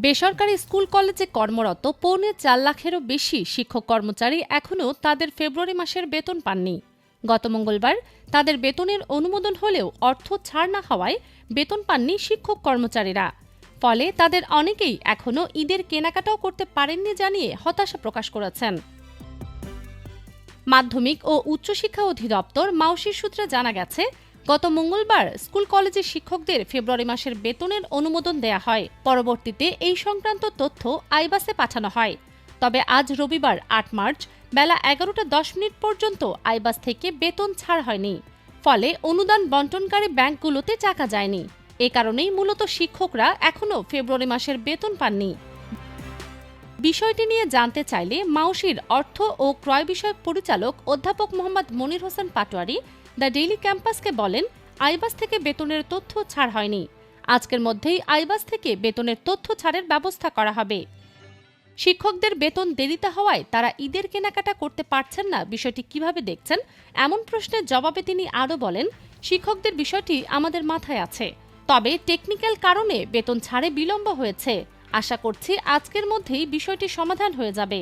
বেসরকারি স্কুল কলেজে কর্মরত ৪.৫ লাখেরও বেশি শিক্ষক কর্মচারী এখনও তাদের ফেব্রুয়ারি মাসের বেতন পাননি। গত মঙ্গলবার তাদের বেতনের অনুমোদন হলেও অর্থ ছাড় না হওয়ায় বেতন পাননি শিক্ষক কর্মচারীরা। ফলে তাদের অনেকেই এখনও ঈদের কেনাকাটাও করতে পারেননি জানিয়ে হতাশা প্রকাশ করেছেন। মাধ্যমিক ও উচ্চশিক্ষা অধিদপ্তর মাউশির সূত্রে জানা গেছে, গত মঙ্গলবার স্কুল কলেজের শিক্ষকদের ফেব্রুয়ারি মাসের বেতনের অনুমোদন দেয়া হয়। পরবর্তীতে এই সংক্রান্ত তথ্য আইবাসে পাঠানো হয়। তবে আজ রবিবার ৮ মার্চ বেলা ১১:১০ পর্যন্ত আইবাস থেকে বেতন ছাড় হয়নি। ফলে অনুদান বন্টনকারী ব্যাংকগুলোতে টাকা যায়নি। এ কারণেই মূলত শিক্ষকরা এখনও ফেব্রুয়ারি মাসের বেতন পাননি। বিষয়টি নিয়ে জানতে চাইলে মাউশির অর্থ ও ক্রয় বিষয়ক পরিচালক অধ্যাপক মোহাম্মদ মনির হোসেন পাটোয়ারি দ্য ডেইলি ক্যাম্পাসকে বলেন, আইবাস থেকে বেতনের তথ্য ছাড় হয়নি। আজকের মধ্যেই আইবাস থেকে বেতনের তথ্য ছাড়ের ব্যবস্থা করা হবে। শিক্ষকদের বেতন দেরিতে হওয়ায় তারা ঈদের কেনাকাটা করতে পারছেন না, বিষয়টি কিভাবে দেখছেন এমন প্রশ্নের জবাবে তিনি আরও বলেন, শিক্ষকদের বিষয়টি আমাদের মাথায় আছে, তবে টেকনিক্যাল কারণে বেতন ছাড়ে বিলম্ব হয়েছে। আশা করছি আজকের মধ্যেই বিষয়টি সমাধান হয়ে যাবে।